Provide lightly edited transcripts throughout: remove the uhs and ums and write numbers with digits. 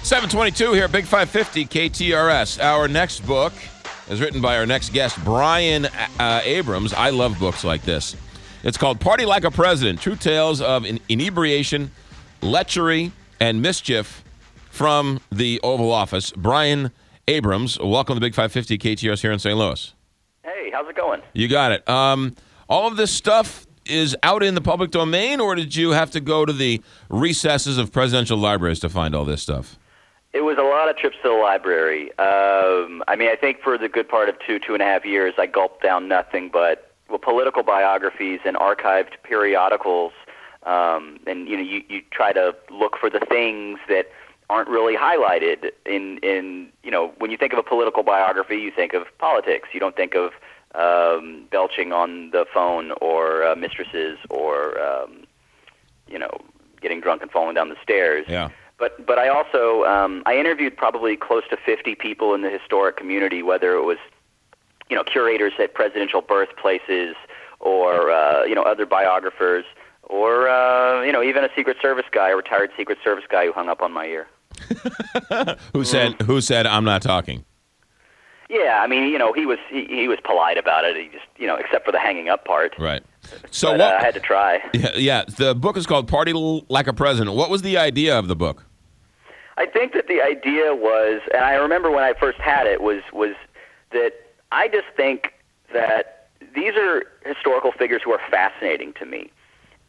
722 here, Big 550 KTRS. Our next book is written by our next guest, Brian Abrams. I love books like this. It's called Party Like a President, True Tales of Inebriation, Lechery, and Mischief from the Oval Office. Brian Abrams, welcome to Big 550 KTRS here in St. Louis. Hey, how's it going? You got it. All of this stuff is out in the public domain, or did you have to go to the recesses of presidential libraries to find all this stuff? It was a lot of trips to the library. I think for the good part of 2.5 years, I gulped down nothing but political biographies and archived periodicals. And you try to look for the things that aren't really highlighted in when you think of a political biography, you think of politics. You don't think of belching on the phone or mistresses or getting drunk and falling down the stairs. Yeah. But I also I interviewed probably close to 50 people in the historic community, whether it was curators at presidential birthplaces or other biographers or even a Secret Service guy, a retired Secret Service guy who hung up on my ear. Who said I'm not talking? Yeah, he was polite about it. He just except for the hanging up part. Right. So but, I had to try. Yeah. The book is called Party Like a President. What was the idea of the book? I think that the idea was, and I remember when I first had it, was that I just think that these are historical figures who are fascinating to me.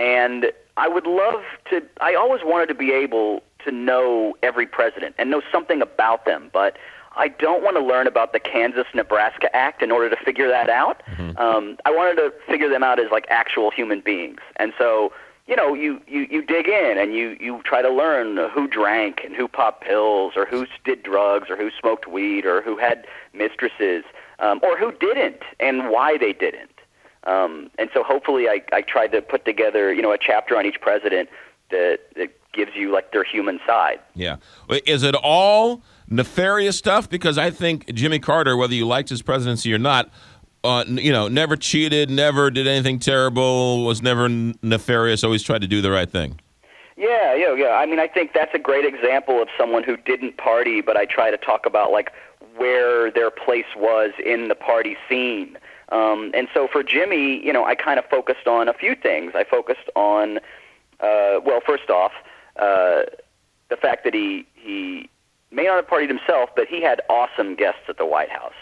And I always wanted to be able to know every president and know something about them, but I don't want to learn about the Kansas-Nebraska Act in order to figure that out. Mm-hmm. I wanted to figure them out as like actual human beings. And so, you dig in and you try to learn who drank and who popped pills or who did drugs or who smoked weed or who had mistresses or who didn't and why they didn't. And so hopefully I tried to put together, a chapter on each president that gives you like their human side. Yeah. Is it all nefarious stuff? Because I think Jimmy Carter, whether you liked his presidency or not, never cheated, never did anything terrible, was never nefarious, always tried to do the right thing. Yeah. I think that's a great example of someone who didn't party, but I try to talk about like where their place was in the party scene. And so for Jimmy, I kind of focused on a few things. I focused on, first off, the fact that he may not have partied himself, but he had awesome guests at the White House.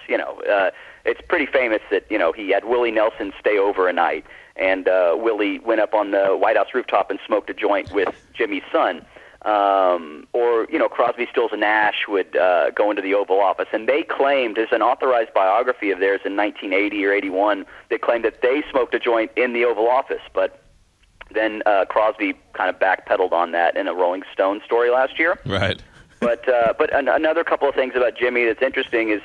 It's pretty famous that, he had Willie Nelson stay over a night, and Willie went up on the White House rooftop and smoked a joint with Jimmy's son. Or Crosby, Stills, and Nash would go into the Oval Office, and they claimed, there's an authorized biography of theirs in 1980 or 81 that claimed that they smoked a joint in the Oval Office, but then Crosby kind of backpedaled on that in a Rolling Stone story last year. Right. But another couple of things about Jimmy that's interesting is,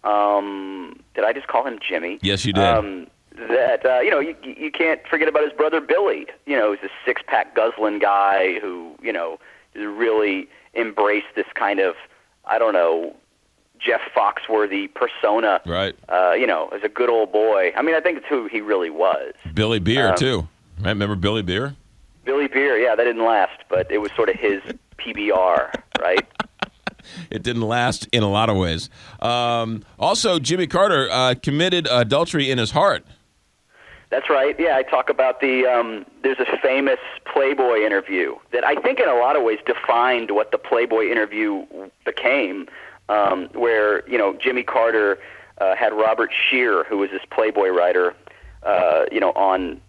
did I just call him Jimmy? Yes, you did. You can't forget about his brother Billy. He's a six-pack guzzling guy who, really embraced this kind of, Jeff Foxworthy persona. Right. As a good old boy. I think it's who he really was. Billy Beer, too. Right? Remember Billy Beer? Billy Beer, yeah, that didn't last, but it was sort of his PBR, right? It didn't last in a lot of ways. Also, Jimmy Carter committed adultery in his heart. That's right. Yeah, I talk about there's a famous Playboy interview that I think in a lot of ways defined what the Playboy interview became, where, Jimmy Carter had Robert Scheer, who was this Playboy writer, on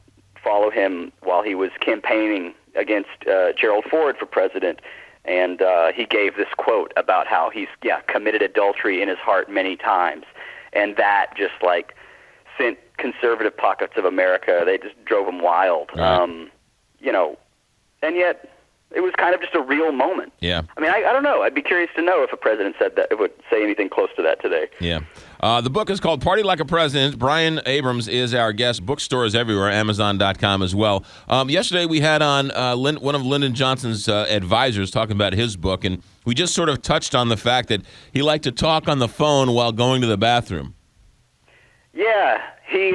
follow him while he was campaigning against Gerald Ford for president. And he gave this quote about how he's committed adultery in his heart many times. And that just sent conservative pockets of America, they just drove them wild. Right. And yet it was kind of just a real moment. Yeah. I don't know. I'd be curious to know if a president said that, it would say anything close to that today. Yeah. The book is called Party Like a President. Brian Abrams is our guest. Bookstores everywhere, Amazon.com as well. Yesterday we had on one of Lyndon Johnson's advisors talking about his book, and we just sort of touched on the fact that he liked to talk on the phone while going to the bathroom. Yeah, he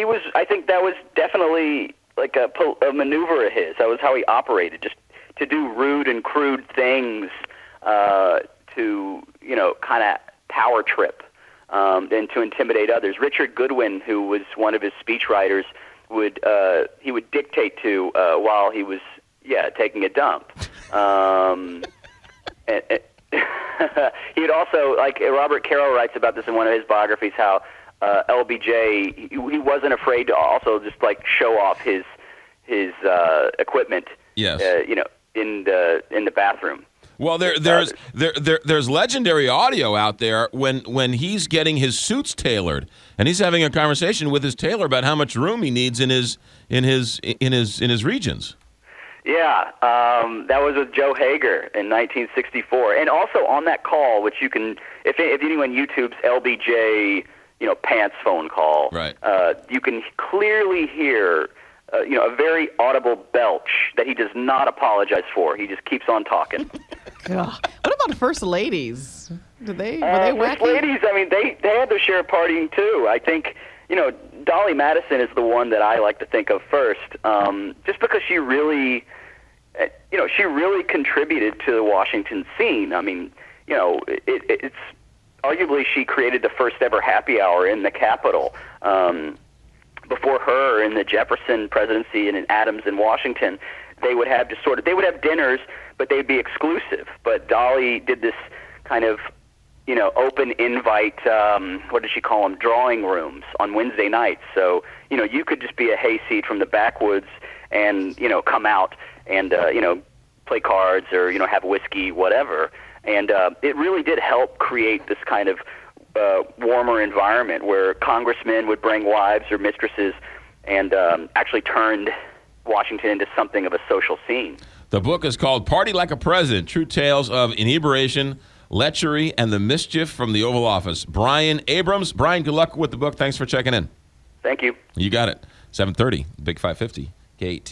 was. I think that was definitely like a maneuver of his. That was how he operated, just to do rude and crude things to, kind of power trip and to intimidate others. Richard Goodwin, who was one of his speechwriters, would dictate to while he was taking a dump. He'd also, like Robert Caro writes about this in one of his biographies, how LBJ, he wasn't afraid to also just like show off his equipment. Yes. In the bathroom. Well, there's legendary audio out there when he's getting his suits tailored, and he's having a conversation with his tailor about how much room he needs in his regions. Yeah, that was with Joe Hager in 1964, and also on that call, which you can, if anyone YouTube's LBJ, pants phone call, right? You can clearly hear. A very audible belch that he does not apologize for. He just keeps on talking. God. What about the first ladies? Were they wacky? First ladies, I mean, they had their share of partying too. I think, Dolly Madison is the one that I like to think of first, just because she really contributed to the Washington scene. I mean, it's arguably she created the first ever happy hour in the Capitol. Before her, in the Jefferson presidency and in Adams in Washington, they would have they would have dinners, but they'd be exclusive. But Dolly did this kind of, open invite, what did she call them, drawing rooms on Wednesday nights. So, you could just be a hayseed from the backwoods and, come out and, play cards or, have whiskey, whatever. And it really did help create this kind of warmer environment where congressmen would bring wives or mistresses and actually turned Washington into something of a social scene. The book is called Party Like a President, True Tales of Inebriation, Lechery, and the Mischief from the Oval Office. Brian Abrams. Brian, good luck with the book. Thanks for checking in. Thank you. You got it. 7:30, Big 550, KT.